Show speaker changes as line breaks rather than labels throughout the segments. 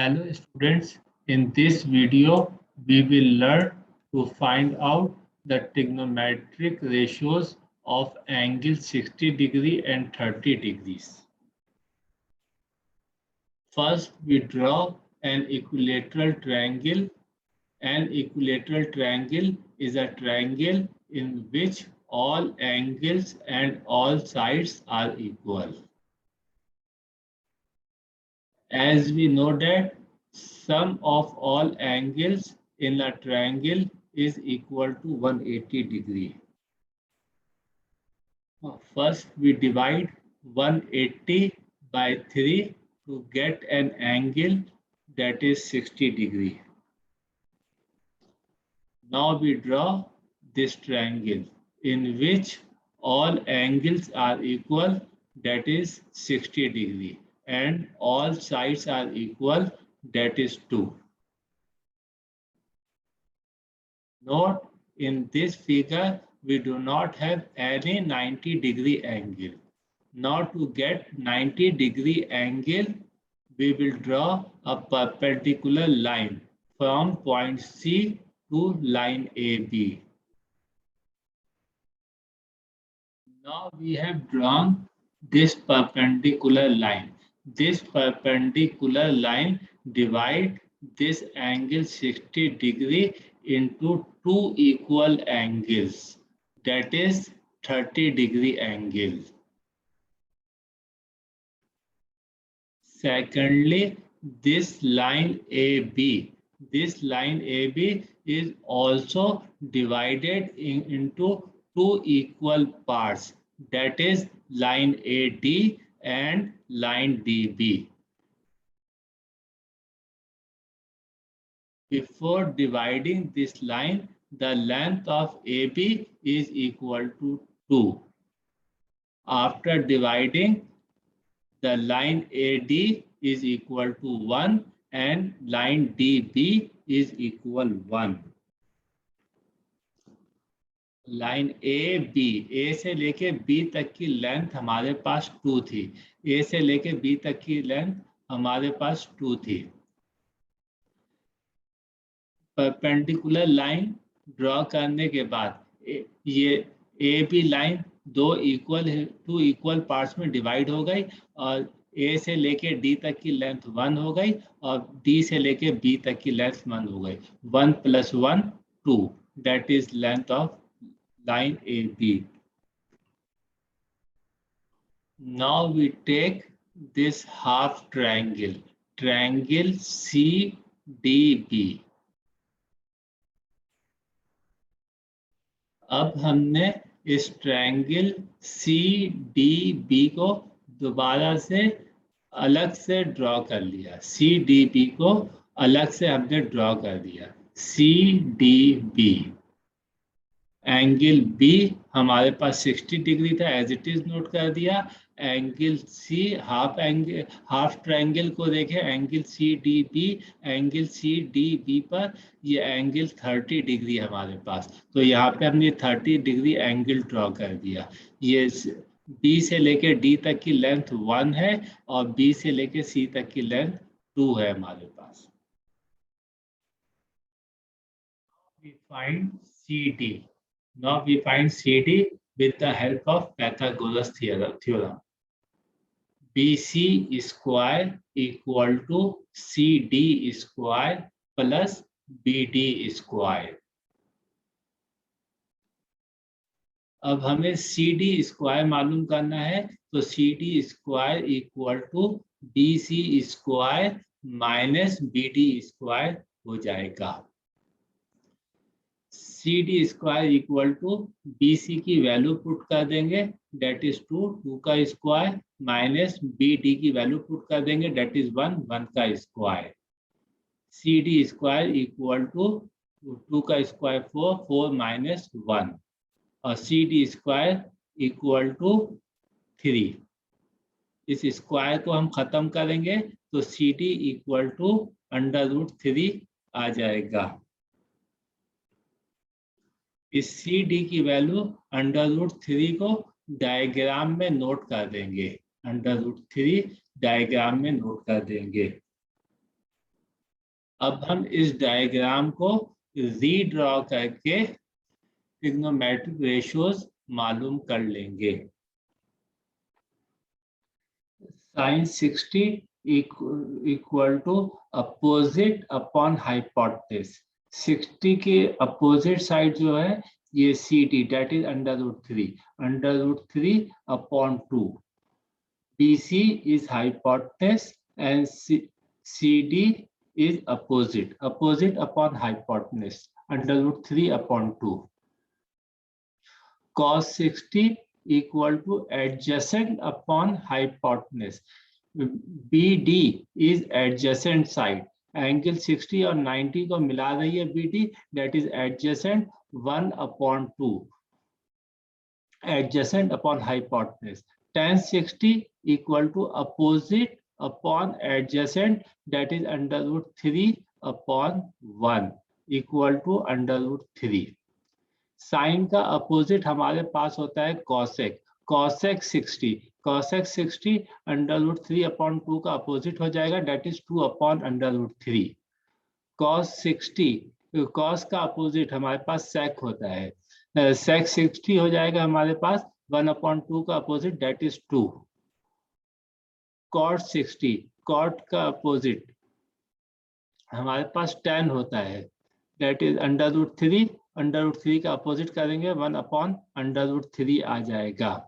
Hello students, in this video we will learn to find out the trigonometric ratios of angle 60 degree and 30 degrees. First we draw an equilateral triangle. An equilateral triangle is a triangle in which all angles and all sides are equal. As we know that sum of all angles in a triangle is equal to 180 degree. First we divide 180 by 3 to get an angle that is 60 degree. Now we draw this triangle in which all angles are equal, that is 60 degree, and all sides are equal, that is 2. Note, in this figure we do not have any 90 degree angle. Now to get 90 degree angle, we will draw a perpendicular line from point C to line AB. Now we have drawn this perpendicular line. This perpendicular line divides this angle 60 degree into two equal angles, that is 30 degree angle. Secondly, this line AB is also divided into two equal parts, that is line AD and line DB. Before dividing this line, the length of AB is equal to 2. After dividing, the line AD is equal to 1 and line DB is equal 1. Line A B, A से लेके B तक की length हमारे पास 2 थी. ए से लेके B तक की लेंथ हमारे पास 2 थी. परपेंडिकुलर लाइन ड्रॉ करने के बाद ये A B line two equal parts में डिवाइड हो गई और ए से लेके डी तक की लेंथ 1 हो गई और डी से लेके बी तक की लेंथ 1 हो गई. 1 + 1 2, that is length of line AB. Now we take this half triangle, triangle CDB. अब हमने इस ट्रायंगल CDB को दोबारा से अलग से ड्रॉ कर लिया. CDB को अलग से हमने ड्रॉ कर दिया. CDB एंगल बी हमारे पास 60 डिग्री था, एज इट इज नोट कर दिया. एंगल सी हाफ ट्रायंगल को देखें, एंगल सी डी बी पर ये एंगल 30 डिग्री हमारे पास. तो यहाँ पे हमने 30 डिग्री एंगल ड्रॉ कर दिया. ये बी से लेके डी तक की लेंथ 1 है और बी से लेके सी तक की लेंथ 2 है हमारे पास. We find CD. Now we find CD with the help of Pythagoras theorem. BC square equal to CD square plus BD square. अब हमें CD स्क्वायर मालूम करना है, तो CD square equal to BC square minus BD square हो जाएगा. CD square equal to BC की value put कर देंगे, डेट इज 2 का स्क्वायर माइनस BD की वैल्यू पुट कर देंगे, डेट इज 1 का square. CD square equal to 2 का स्क्वायर 4 माइनस 1 और CD स्क्वायर इक्वल टू 3. इस स्क्वायर को हम खत्म करेंगे तो CD इक्वल टू √3 आ जाएगा. इस CD की वैल्यू √3 को डायग्राम में नोट कर देंगे. √3 डायग्राम में नोट कर देंगे. अब हम इस डायग्राम को रीड्रॉ करके ट्रिग्नोमेट्रिक रेशियोज मालूम कर लेंगे। sin 60 equal to opposite upon hypotenuse. 60 के अपोजिट साइड जो है ये ct that is √3 upon 2। BC is hypotenuse and CD is opposite upon hypotenuse √3 upon 2. Cos 60 equal to adjacent upon hypotenuse. BD is adjacent side. Angle 60 और 90 को मिला रही है BD, that is adjacent 1 upon 2. Adjacent upon hypotenuse. Tan 60 equal to opposite upon adjacent, that is √3 upon 1 equal to √3. Sign का opposite हमारे पास होता है cosec. Cosec 60 √3 upon 2 का अपोजिट हो जाएगा, that is 2 upon √3। Cos 60 cos का अपोजिट हमारे पास सेक होता है। सेक 60 हो जाएगा हमारे पास 1 अपॉन 2 का opposite, that is 2। Cot 60 cot का अपोजिट हमारे पास tan होता है, डेट इज √3 का अपोजिट करेंगे 1 अपॉन √3 आ जाएगा।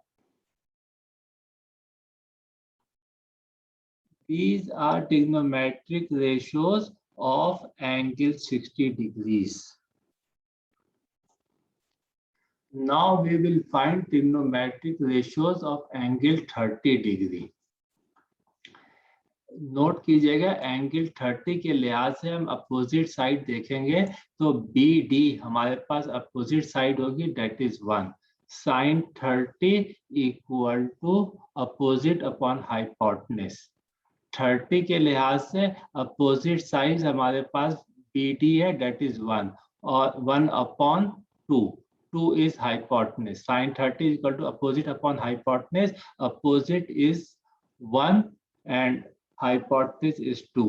These are trigonometric ratios of angle 60 degrees. Now we will find trigonometric ratios of angle 30 degree. Note कीजिएगा, एंगल 30 के लिहाज से हम अपोजिट साइड देखेंगे तो BD हमारे पास अपोजिट साइड होगी, that is 1। Sine 30 equal to opposite upon hypotenuse. 30 के लिहाज से अपोजिट साइड हमारे पास BD है, डेट इज 1 और 1 upon 2 is hypotenuse. Sine 30 equal to opposite upon hypotenuse. Opposite is 1 and hypotenuse is 2.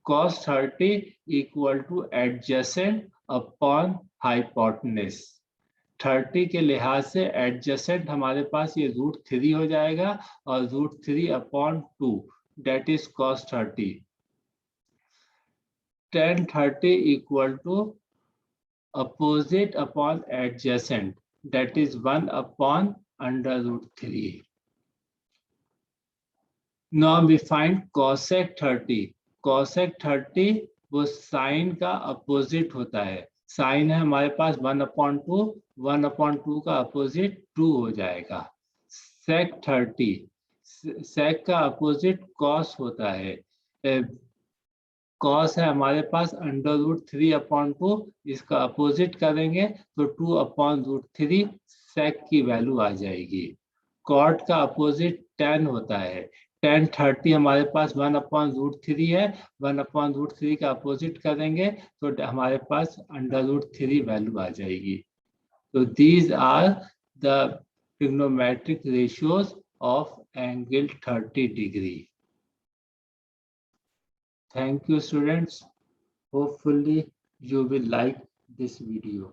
Cos 30 equal to adjacent upon hypotenuse. 30 के लिहाज से adjacent हमारे पास ये √3 हो जाएगा और √3 upon 2, that is cos 30. Tan 30 equal to opposite upon adjacent, that is 1 upon √3. Now we find cosec 30. Cosec 30 वो sign का अपोजिट होता है। साइन है हमारे पास 1 अपॉन 2, 1 अपॉन 2 का अपोजिट 2 हो जाएगा। sec 30, sec का अपोजिट cos होता है। cos है हमारे पास √3 अपॉन 2, इसका अपोजिट करेंगे तो 2 अपॉन √3 sec की वैल्यू आ जाएगी। cot का अपोजिट tan होता है। tan 30 हमारे पास 1 अपॉन √3 है, 1 अपॉन √3 का अपोजिट करेंगे तो हमारे पास √3 वैल्यू आ जाएगी। तो these are the trigonometric ratios of angle 30 degree. Thank you students. Hopefully you will like this video.